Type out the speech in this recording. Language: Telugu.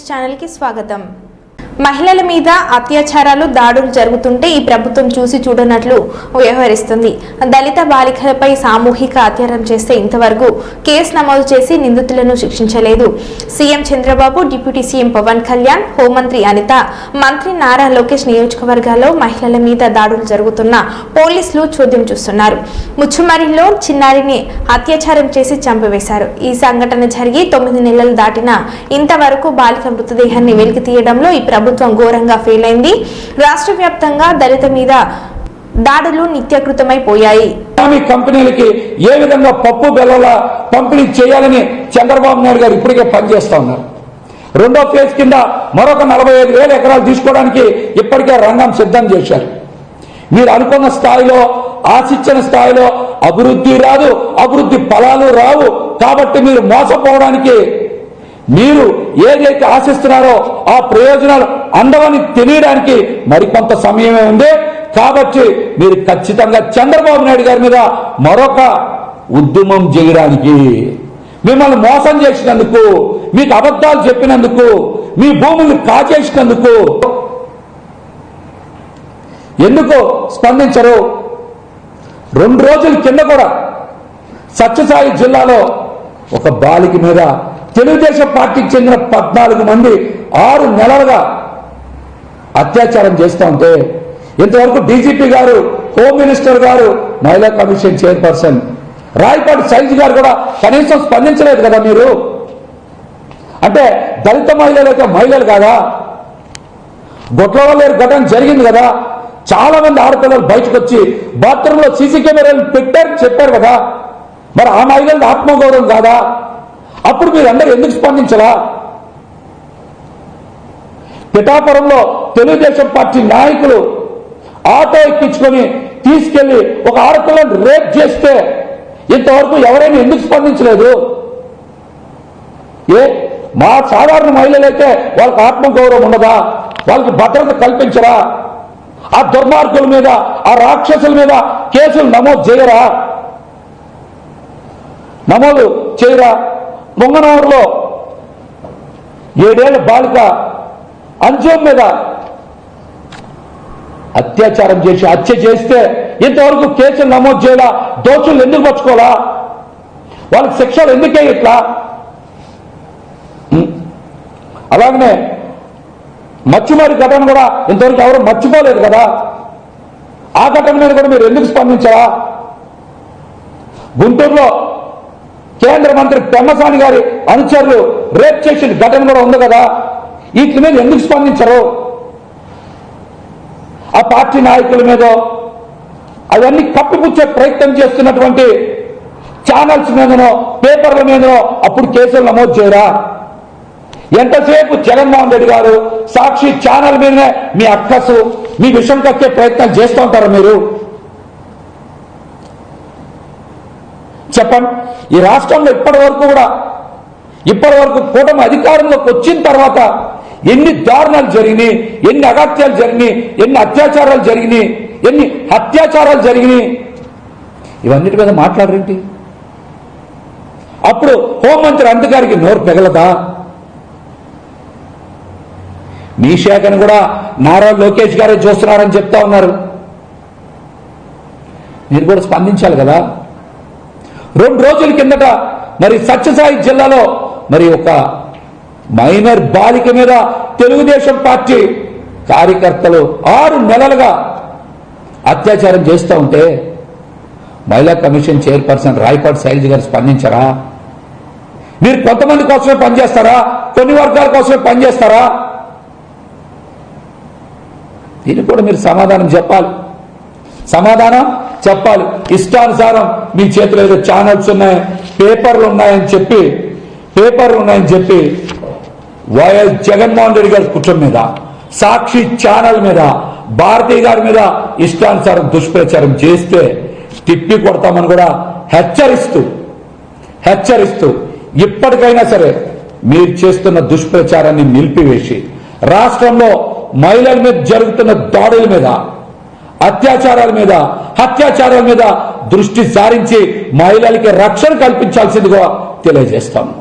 ఛానల్ కి స్వాగతం। మహిళల మీద అత్యాచారాలు దాడులు జరుగుతుంటే ఈ ప్రభుత్వం చూసి చూడనట్లు వ్యవహరిస్తుంది। దళిత బాలికలపై సామూహిక అత్యాచారం చేస్తే ఇంతవరకు కేసు నమోదు చేసి నిందితులను శిక్షించలేదు। CM Chandrababu, deputy CM Pawan Kalyan, హోంమంత్రి అనిత, మంత్రి నారా లోకేష్ నియోజకవర్గాల్లో మహిళల మీద దాడులు జరుగుతున్న పోలీసులు చూద్యం చూస్తున్నారు। ముచ్చుమరిలో చిన్నారిని అత్యాచారం చేసి చంపివేశారు। ఈ సంఘటన జరిగి 9 నెలలు దాటినా ఇంతవరకు బాలిక మృతదేహాన్ని వెలికి తీయడంలో ఈ ప్రభుత్వం ఘోరంగా ఫెయిల్ అయింది। రాష్ట్ర వ్యాప్తంగా దళిత మీద దాడులు నిత్యకృతమైపోయాయి। కంపెనీలకి ఏ విధంగా పప్పు బెల్లల పంపిణీ చేయాలని చంద్రబాబు నాయుడు గారు ఇప్పటికే పనిచేస్తా ఉన్నారు। రెండో ఫేజ్ కింద మరొక 45,000 ఎకరాలు తీసుకోవడానికి ఇప్పటికే రంగం సిద్ధం చేశారు। మీరు అనుకున్న స్థాయిలో, ఆశించిన స్థాయిలో అభివృద్ధి రాదు, అభివృద్ధి ఫలాలు రావు। కాబట్టి మీరు మోసపోవడానికి, మీరు ఏదైతే ఆశిస్తున్నారో ఆ ప్రయోజనాలు అందవని తెలియడానికి మరికొంత సమయమే ఉంది। కాబట్టి మీరు ఖచ్చితంగా చంద్రబాబు నాయుడు గారి మీద మరొక ఉద్యమం చేయడానికి, మిమ్మల్ని మోసం చేసినందుకు, మీకు అబద్ధాలు చెప్పినందుకు, మీ భూములు కాజేసినందుకు ఎందుకు స్పందించరు? 2 రోజుల కింద కూడా సత్యసాయి జిల్లాలో ఒక బాలిక మీద తెలుగుదేశం పార్టీకి చెందిన 14 మంది 6 నెలలుగా అత్యాచారం చేస్తూ ఉంటే ఇంతవరకు డీజీపీ గారు, హోమ్ మినిస్టర్ గారు, మహిళా కమిషన్ చైర్పర్సన్ రాయపాటి శైలజ గారు కూడా కనీసం స్పందించలేదు కదా మీరు? అంటే దళిత మహిళలైతే మహిళలు కాదా? గొట్లవల్లేరు ఘటన జరిగింది కదా, చాలా మంది ఆడపిల్లలు బయటకు వచ్చి బాత్రూంలో సీసీ కెమెరాలు పెట్టారని చెప్పారు కదా, మరి ఆ మహిళల ఆత్మగౌరవం కాదా? అప్పుడు మీరు అందరూ ఎందుకు స్పందించరా? పిఠాపురంలో తెలుగుదేశం పార్టీ నాయకులు ఆటో ఎక్కించుకొని తీసుకెళ్లి ఒక ఆడపిల్లను రేప్ చేస్తే ఇంతవరకు ఎవరైనా ఎందుకు స్పందించలేదు? మా సాధారణ మహిళలైతే వాళ్ళకి ఆత్మగౌరవం ఉండదా? వాళ్ళకి భద్రత కల్పించరా? ఆ దుర్మార్గుల మీద, ఆ రాక్షసుల మీద కేసులు నమోదు చేయరా? నమోదు చేయరా? పొంగనూరులో 7 ఏళ్ల బాలిక అంజం మీద అత్యాచారం చేసి హత్య చేస్తే ఇంతవరకు కేసులు నమోదు చేయాలా? దోషులు ఎందుకు పట్టుకోవాలా? వాళ్ళకి శిక్షలు ఎందుకే ఇట్లా? అలాగనే మచ్చుమారి ఘటన కూడా ఇంతవరకు ఎవరు మర్చిపోలేదు కదా, ఆ ఘటన మీద కూడా మీరు ఎందుకు స్పందించారా? గుంటూరులో కేంద్ర మంత్రి పెమ్మసాని గారి అనుచరులు రేప్ చేసిన ఘటన కూడా ఉంది కదా, వీటి మీద ఎందుకు స్పందించరు? ఆ పార్టీ నాయకుల మీద అవన్నీ కప్పిపుచ్చే ప్రయత్నం చేస్తున్నటువంటి ఛానల్స్ మీదనో, పేపర్ల మీదనో అప్పుడు కేసులు నమోదు చేయరా? ఎంతసేపు జగన్మోహన్ రెడ్డి గారు సాక్షి ఛానల్ మీదనే మీ అక్కసు, మీ విషం కక్కే ప్రయత్నం చేస్తూ ఉంటారు మీరు? చెప్పండి, ఈ రాష్ట్రంలో ఇప్పటి వరకు కూటమి అధికారంలోకి వచ్చిన తర్వాత ఎన్ని దారుణాలు జరిగినాయి, ఎన్ని అగత్యాలు జరిగినాయి, ఎన్ని అత్యాచారాలు జరిగినాయి, ఎన్ని హత్యాచారాలు జరిగినాయి, ఇవన్నిటి మీద మాట్లాడరేంటి? అప్పుడు హోంమంత్రి అనిత గారికి నోరు పెగలదా? మీ శాఖను కూడా నారా లోకేష్ గారే చూస్తున్నారని చెప్తా ఉన్నారు, మీరు కూడా స్పందించాలి కదా? 2 రోజుల కిందట మరి సత్యసాయి జిల్లాలో మరి ఒక మైనర్ బాలిక మీద తెలుగుదేశం పార్టీ కార్యకర్తలు 6 నెలలుగా అత్యాచారం చేస్తూ ఉంటే మహిళా కమిషన్ చైర్పర్సన్ రాయపాటి శైలజ గారు స్పందించరా? మీరు కొంతమంది కోసమే పనిచేస్తారా? కొన్ని వర్గాల కోసమే పనిచేస్తారా? దీనికి కూడా మీరు సమాధానం చెప్పాలి। ఇష్టానుసారం మీ చేతిలో ఏదో ఛానల్స్ ఉన్నాయి, పేపర్లు ఉన్నాయని చెప్పి వైఎస్ జగన్మోహన్ రెడ్డి గారి కుటుంబం మీద, సాక్షి ఛానల్ మీద, భారతీయ గారి మీద ఇష్టానుసారం దుష్ప్రచారం చేస్తే తిప్పి కొడతామని కూడా హెచ్చరిస్తూ ఇప్పటికైనా సరే మీరు చేస్తున్న దుష్ప్రచారాన్ని నిలిపివేసి రాష్ట్రంలో మహిళల మీద జరుగుతున్న దాడుల మీద, అత్యాచారాల మీద దృష్టి సారించి మహిళలకి రక్షణ కల్పించాల్సిందిగా తెలియజేస్తాము।